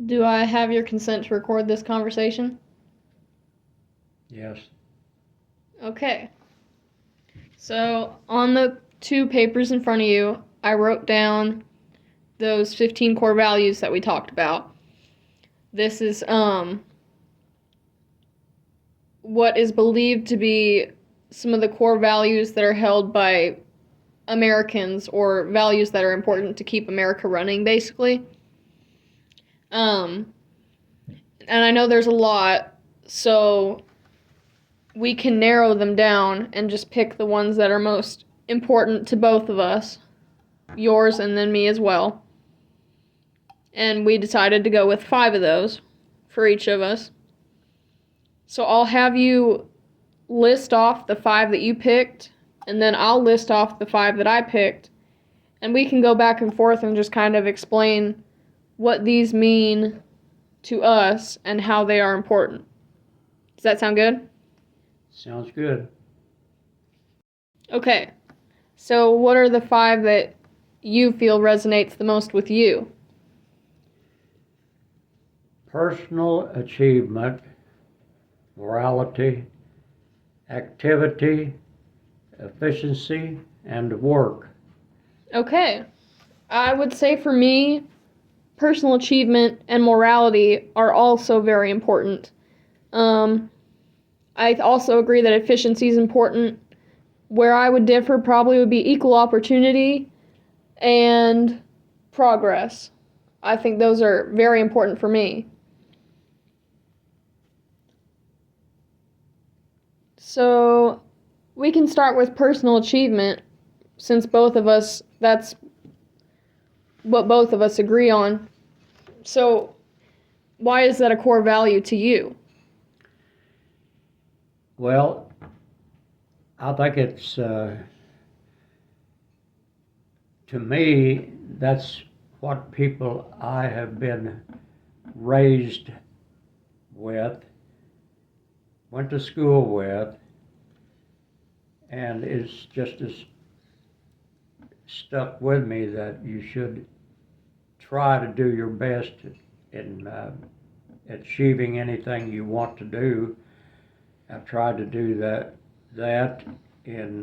Do I have your consent to record this conversation? Yes. Okay. So, on the two papers in front of you, I wrote down those 15 core values that we talked about. This is what is believed to be some of the core values that are held by Americans, or values that are important to keep America running, basically. Um and I know there's a lot, so we can narrow them down and just pick the ones that are most important to both of us, yours and then me as well. And we decided to go with 5 of those for each of us. So I'll have you list off the 5 that you picked, and then I'll list off the 5 that I picked, and we can go back and forth and just kind of explain what these mean to us and how they are important. Does that sound good? Sounds good. Okay. So what are the 5 that you feel resonates the most with you? Personal achievement, morality, activity, efficiency, and work. Okay. I would say for me, personal achievement and morality are also very important. Um, I also agree that efficiency is important. Where I would differ probably would be equal opportunity and progress. I think those are very important for me. So we can start with personal achievement, since that's what both of us agree on. So why is that a core value to you? Well, I think to me, that's what people I have been raised with, went to school with, and it's just as stuck with me that you should try to do your best in achieving anything you want to do. I've tried to do that in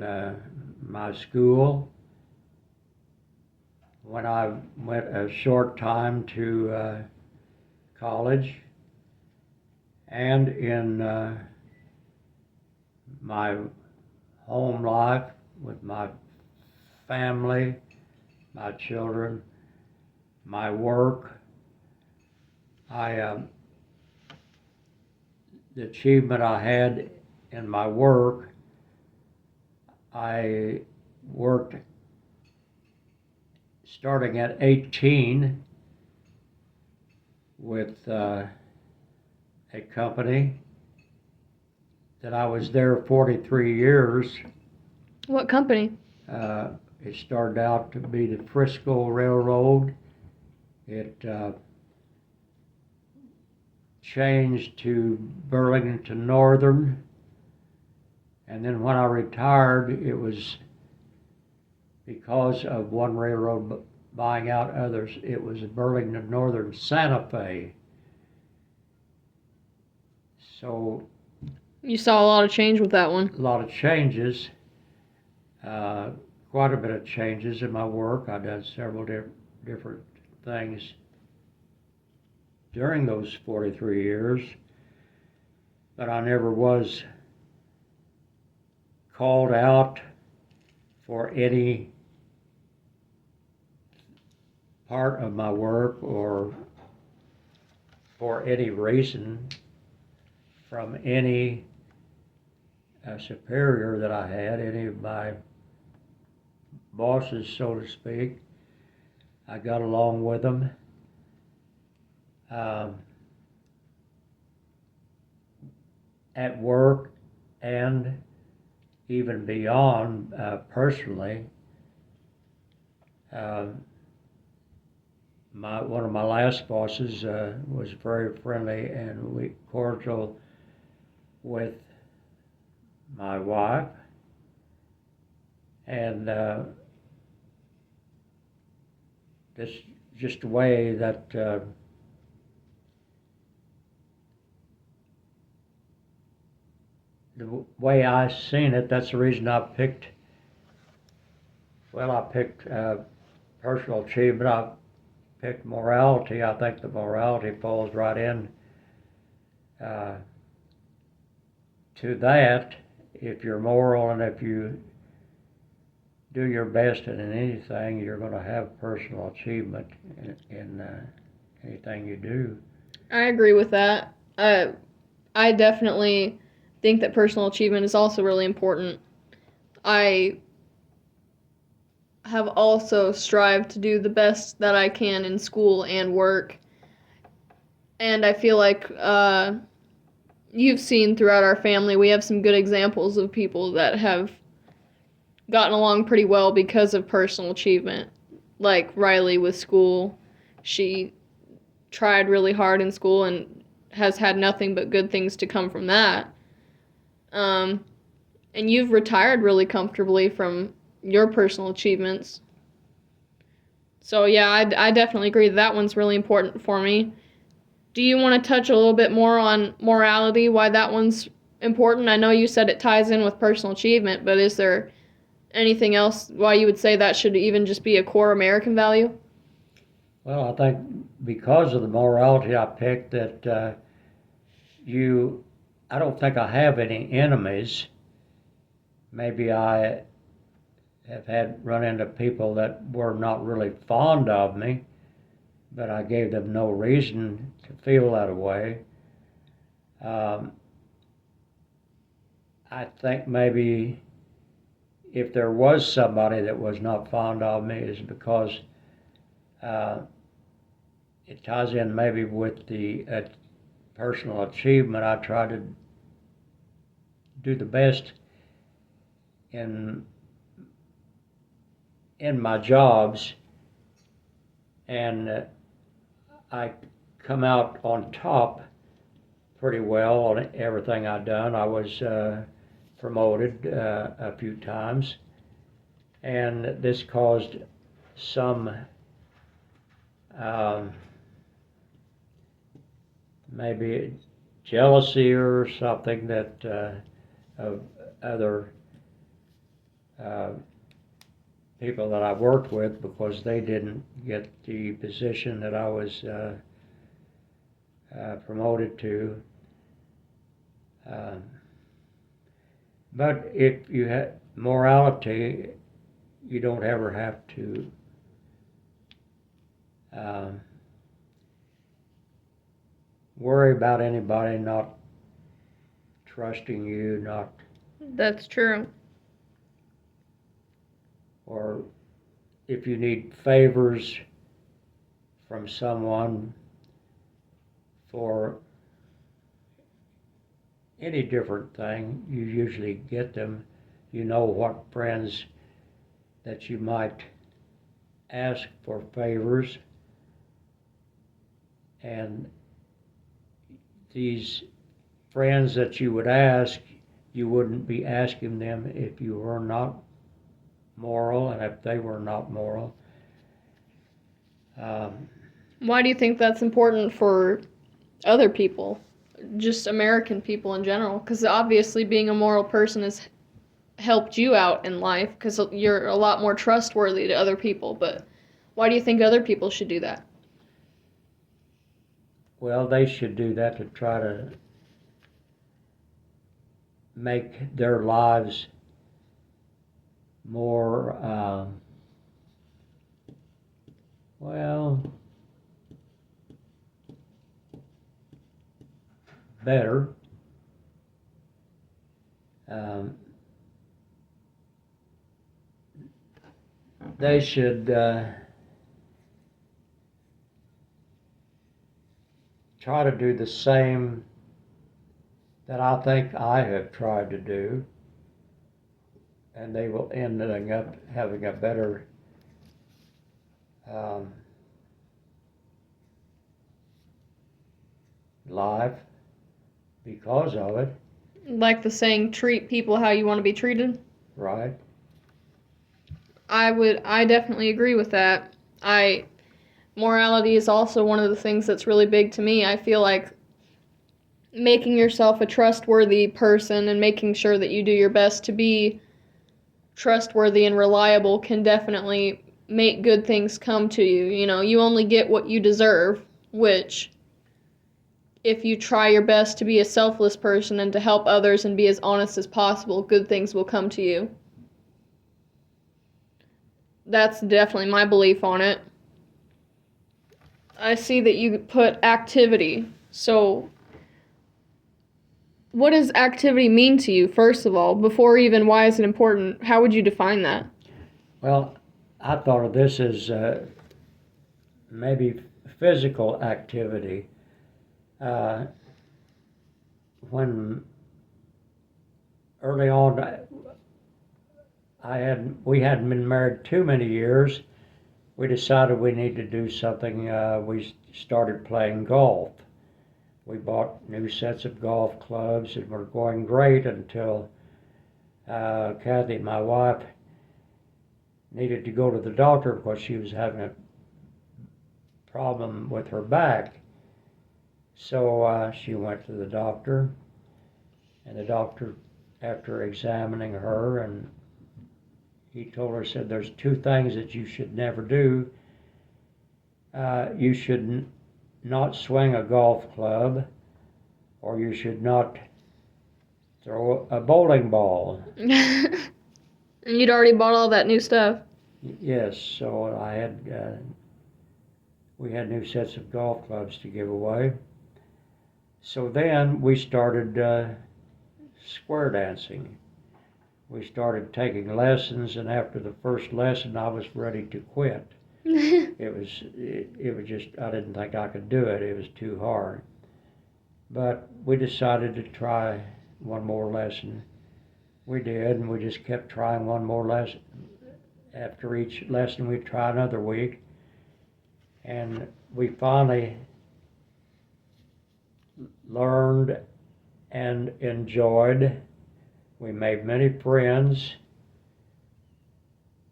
my school. When I went a short time to college, and in my home life with my family, my children, my work. I The achievement I had in my work, I worked starting at 18 with a company that I was there 43 years. What company? It started out to be the Frisco Railroad. It changed to Burlington Northern, and then when I retired, it was because of one railroad buying out others. It was Burlington Northern Santa Fe. So You saw a lot of change with that one. a lot of changes, uh, quite a bit of changes in my work. I've done several different things during those 43 years, but I never was called out for any part of my work or for any reason from any superior that I had, any of my bosses, so to speak. I got along with them. Um, at work and even beyond personally. Uh, One of my last bosses was very friendly and cordial with my wife, and this just a way that the way I seen it, that's the reason I picked, personal achievement. I picked morality. I think the morality falls right in uh, to that. If you're moral and if you do your best in anything, you're going to have personal achievement in anything you do. I agree with that. I definitely think that personal achievement is also really important. I have also strived to do the best that I can in school and work. And I feel like you've seen throughout our family, we have some good examples of people that have gotten along pretty well because of personal achievement. Like Riley with school. She tried really hard in school and has had nothing but good things to come from that. Um, and you've retired really comfortably from your personal achievements. So, yeah, I definitely agree that one's really important for me. Do you want to touch a little bit more on morality, why that one's important? I know you said it ties in with personal achievement, but is there anything else why you would say that should even just be a core American value? Well, I think because of the morality I picked, that I don't think I have any enemies. Maybe I have run into people that were not really fond of me, but I gave them no reason to feel that way. Um, I think maybe if there was somebody that was not fond of me, is because uh, it ties in maybe with the personal achievement. I try to do the best in my jobs, and I come out on top pretty well on everything I've done. I was promoted a few times, and this caused some um, maybe jealousy or something that of other uh, people that I worked with, because they didn't get the position that I was promoted to. Um, but if you have morality, you don't ever have to um, worry about anybody not trusting you, That's true. or if you need favors from someone for any different thing, you usually get them. You know what friends that you might ask for favors, and these friends that you would ask, you wouldn't be asking them if you were not moral and if they were not moral. Um, Why do you think that's important for other people? Just American people in general? Because obviously, being a moral person has helped you out in life because you're a lot more trustworthy to other people. But why do you think other people should do that? well, they should do that to try to make their lives more, well, better. Um, they should try to do the same that I think I have tried to do, and they will end up having a better um, life because of it, Like the saying, treat people how you want to be treated? right? I definitely agree with that. Morality is also one of the things that's really big to me. I feel like making yourself a trustworthy person and making sure that you do your best to be trustworthy and reliable can definitely make good things come to you. You know, you only get what you deserve, which, if you try your best to be a selfless person and to help others and be as honest as possible, good things will come to you. That's definitely my belief on it. I see that you put activity. So, what does activity mean to you, first of all? Before even why is it important, how would you define that? Well, I thought of this as maybe physical activity. Uh, when early on, we hadn't been married too many years. We decided we needed to do something. We started playing golf. We bought new sets of golf clubs and were going great until Kathy, my wife, needed to go to the doctor because she was having a problem with her back. So she went to the doctor, and the doctor, after examining her, and he told her, said, there's two things that you should never do. You should not swing a golf club, or you should not throw a bowling ball. And you'd already bought all that new stuff. Yes, so we had new sets of golf clubs to give away. So then we started square dancing. We started taking lessons, and after the first lesson, I was ready to quit. It was just, I didn't think I could do it. It was too hard. But we decided to try one more lesson. We did, and we just kept trying one more lesson. After each lesson, we'd try another week. And we finally learned and enjoyed. We made many friends.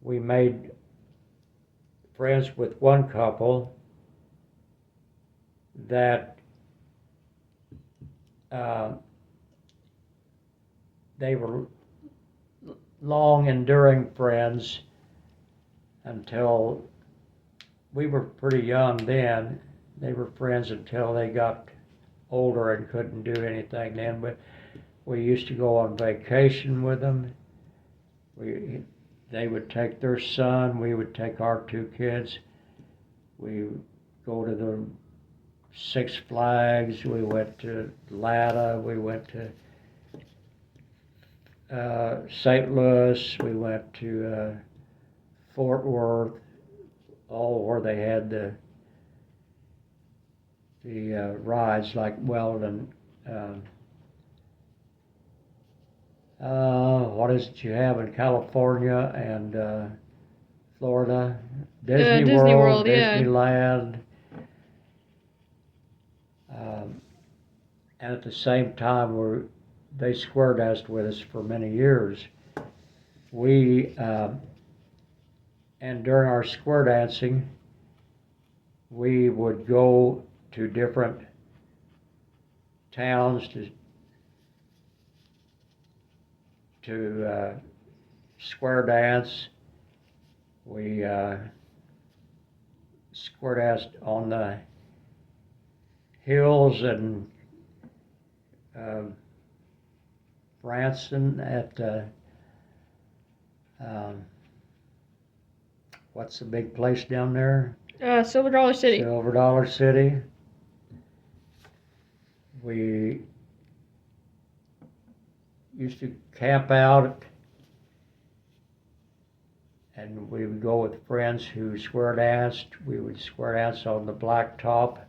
We made friends with one couple that they were long enduring friends until we were pretty young then. They were friends until they got older and couldn't do anything then, but we used to go on vacation with them. They would take their son, we would take our two kids. We would go to the Six Flags, we went to Latta, we went to St. Louis, we went to Fort Worth, all where they had the rides like Weldon. What is it you have in California and Florida? Disney World, yeah. Disneyland. And at the same time, they square danced with us for many years. And during our square dancing, we would go to different towns to square dance. We square danced on the hills in Branson at what's the big place down there? Silver Dollar City. Silver Dollar City. We used to camp out, and we would go with friends who square danced. We would square dance on the blacktop.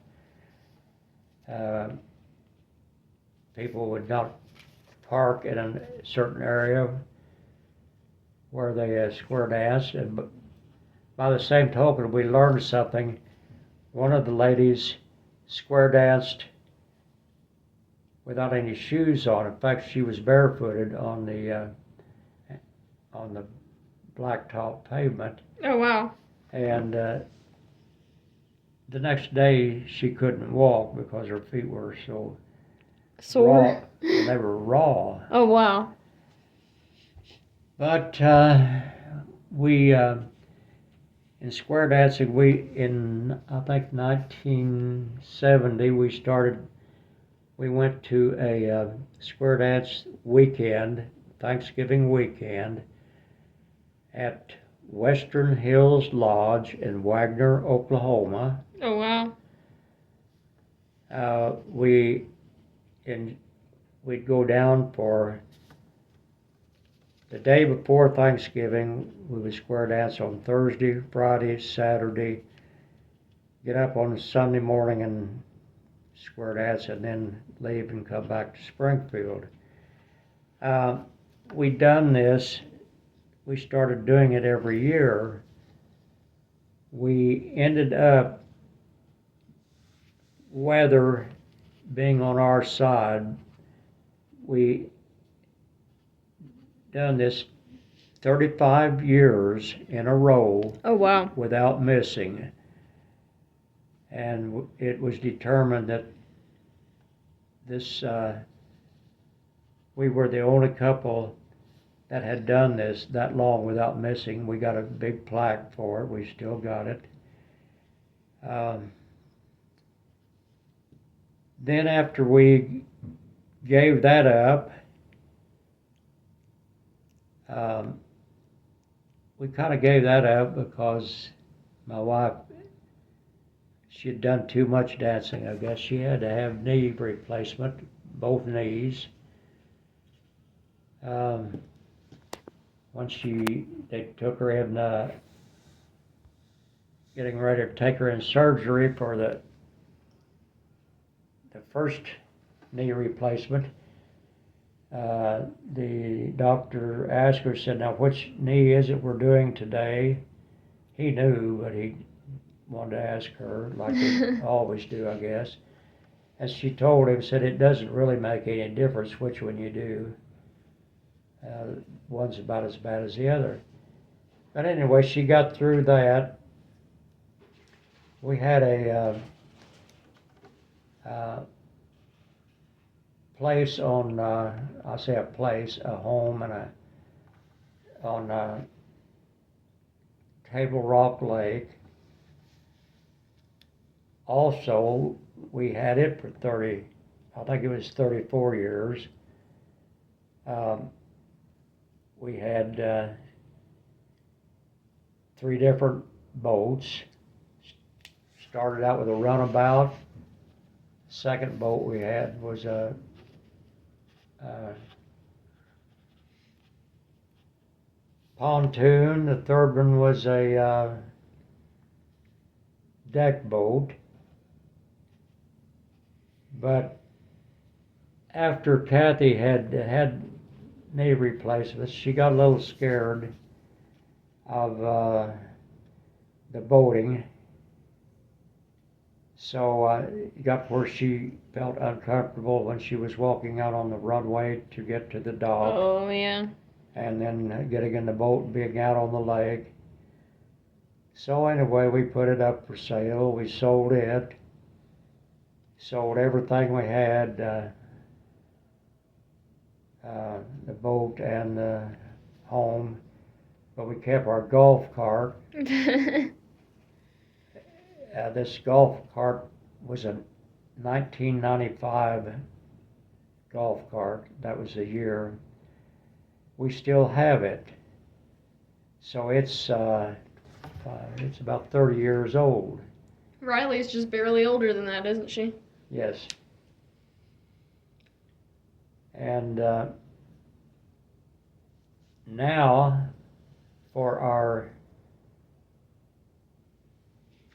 People would not park in a certain area where they square danced, and by the same token, we learned something. One of the ladies square danced without any shoes on. In fact, she was barefooted on the blacktop pavement. Oh, wow. And the next day she couldn't walk because her feet were so Sore. They were raw. Oh wow. But we in square dancing, in I think 1970 we went to a square dance weekend, Thanksgiving weekend, at Western Hills Lodge in Wagner, Oklahoma. Oh wow. We'd go down for the day before Thanksgiving. We would square dance on Thursday, Friday, Saturday, get up on Sunday morning and square dance, and then leave and come back to Springfield. We'd done this. We started doing it every year. We ended up, weather being on our side, we done this 35 years in a row. Oh wow. Without missing. And it was determined that we were the only couple that had done this that long without missing. We got a big plaque for it. We still got it. Then after we gave that up, we kind of gave that up because my wife, she had done too much dancing. I guess she had to have knee replacement, both knees. Once they took her in, getting ready to take her in surgery for the first knee replacement. The doctor asked her, said, "Now which knee is it we're doing today?" He knew, but he wanted to ask her, like they always do, I guess. And she told him, said, "It doesn't really make any difference which one you do. One's about as bad as the other." But anyway, she got through that. We had a place on, I say a place, a home, on Table Rock Lake. Also, we had it for I think it was 34 years. We had 3 different boats. Started out with a runabout. Second boat we had was a pontoon. The third one was a deck boat. But after Kathy had knee replacements, she got a little scared of the boating. So it got where she felt uncomfortable when she was walking out on the runway to get to the dock. Oh yeah. And then getting in the boat and being out on the lake. So anyway, we put it up for sale. We sold it. Sold everything we had, the boat and the home, but we kept our golf cart. This golf cart was a 1995 golf cart. That was the year. We still have it. So it's about 30 years old. Riley's just barely older than that, isn't she? Yes. And now for our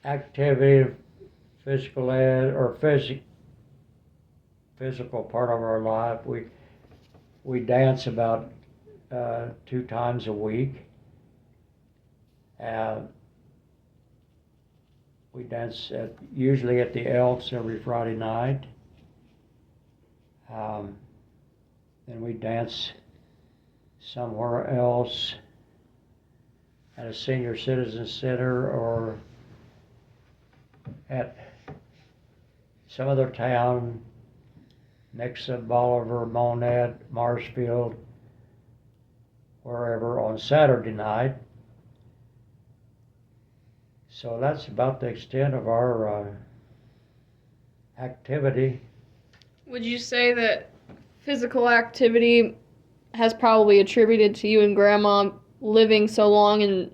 activity, physical ed, or physical part of our life, we dance about 2 times a week. We dance usually at the Elks every Friday night. Then we dance somewhere else at a senior citizen center or at some other town Nixa, Bolivar, Monad, Marshfield, wherever on Saturday night. So that's about the extent of our activity. Would you say that physical activity has probably attributed to you and Grandma living so long and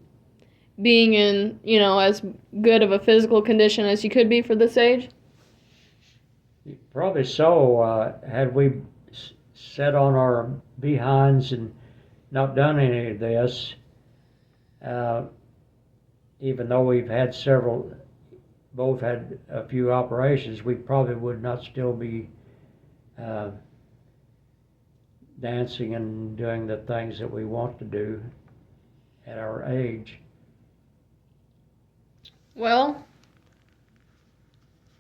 being in, as good of a physical condition as you could be for this age? Probably so. Had we sat on our behinds and not done any of this, even though we've had both had a few operations, we probably would not still be dancing and doing the things that we want to do at our age. Well,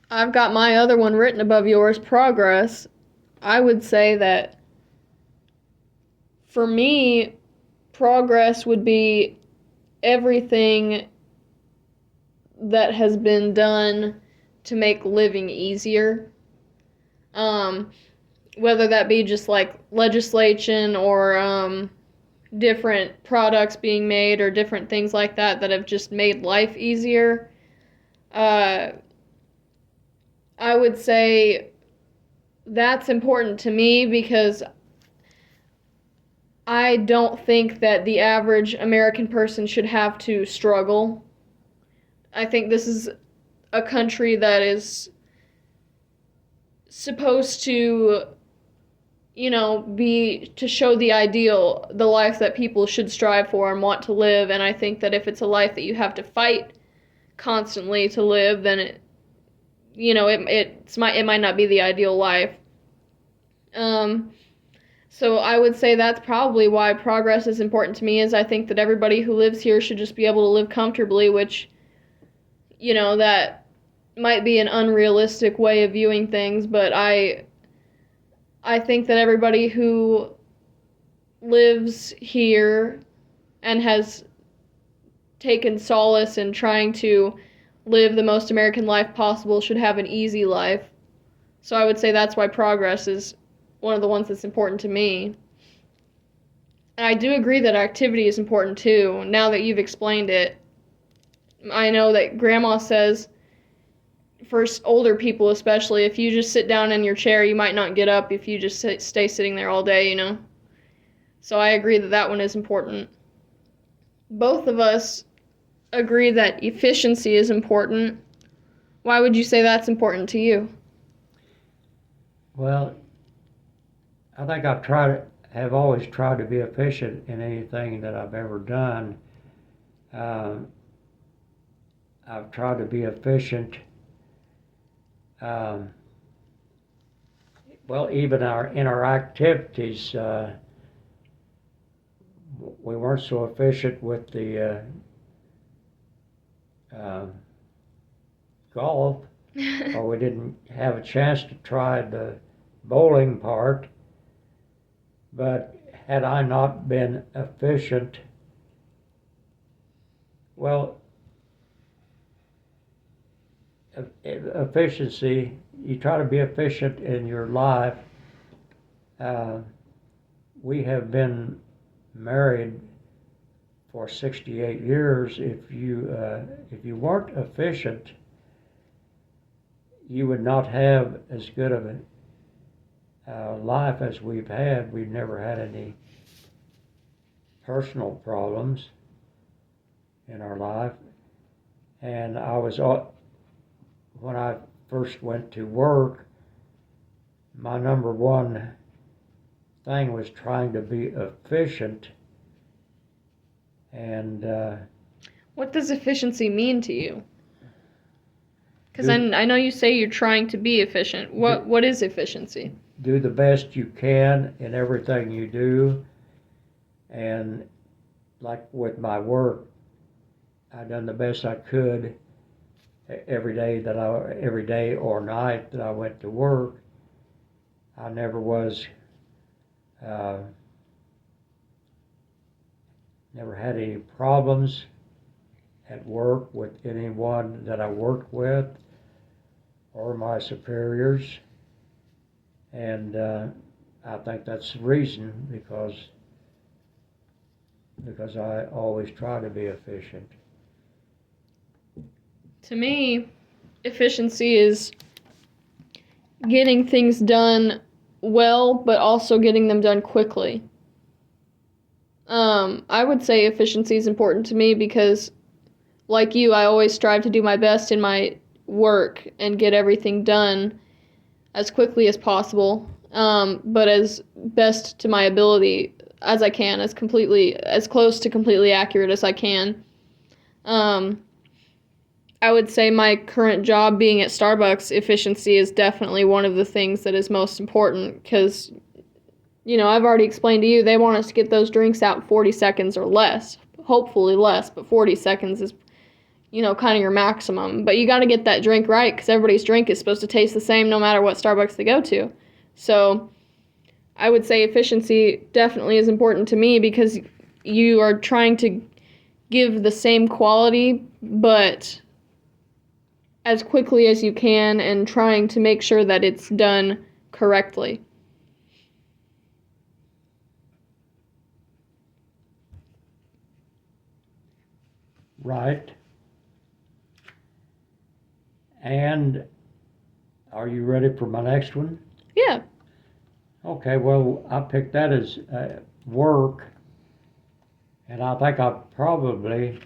I've got my other one written above yours, progress. I would say that for me, progress would be everything that has been done to make living easier. Whether that be just like legislation or different products being made or different things like that that have just made life easier. I would say that's important to me because I don't think that the average American person should have to struggle. I think this is a country that is supposed to, to show the ideal, the life that people should strive for and want to live. And I think that if it's a life that you have to fight constantly to live, then it might not be the ideal life. So I would say that's probably why progress is important to me, is I think that everybody who lives here should just be able to live comfortably, which, that might be an unrealistic way of viewing things, but I think that everybody who lives here and has taken solace in trying to live the most American life possible should have an easy life. So I would say that's why progress is one of the ones that's important to me. And I do agree that activity is important too. Now that you've explained it, I know that Grandma says, for older people especially, if you just sit down in your chair, you might not get up if you just stay sitting there all day, So I agree that that one is important. Both of us agree that efficiency is important. Why would you say that's important to you? Well, I think have always tried to be efficient in anything that I've ever done. I've tried to be efficient. Even in our activities, we weren't so efficient with the golf, or we didn't have a chance to try the bowling part. But had I not been efficient, efficiency, you try to be efficient in your life. We have been married for 68 years. If you weren't efficient, you would not have as good of a life as we've had. We've never had any personal problems in our life. And when I first went to work, my number one thing was trying to be efficient. And what does efficiency mean to you? Because I know you say you're trying to be efficient. What is efficiency? Do the best you can in everything you do. And like with my work, I've done the best I could every day or night that I went to work. I never had any problems at work with anyone that I worked with or my superiors. And I think that's the reason, because I always try to be efficient. To me, efficiency is getting things done well, but also getting them done quickly. I would say efficiency is important to me because, like you, I always strive to do my best in my work and get everything done as quickly as possible, but as best to my ability as I can, as close to completely accurate as I can. I would say my current job being at Starbucks, efficiency is definitely one of the things that is most important because, I've already explained to you, they want us to get those drinks out in 40 seconds or less. Hopefully less, but 40 seconds is, kind of your maximum. But you got to get that drink right because everybody's drink is supposed to taste the same no matter what Starbucks they go to. So I would say efficiency definitely is important to me because you are trying to give the same quality, but as quickly as you can and trying to make sure that it's done correctly. Right. And are you ready for my next one? Yeah. Okay, well, I picked that as work, and I think I probably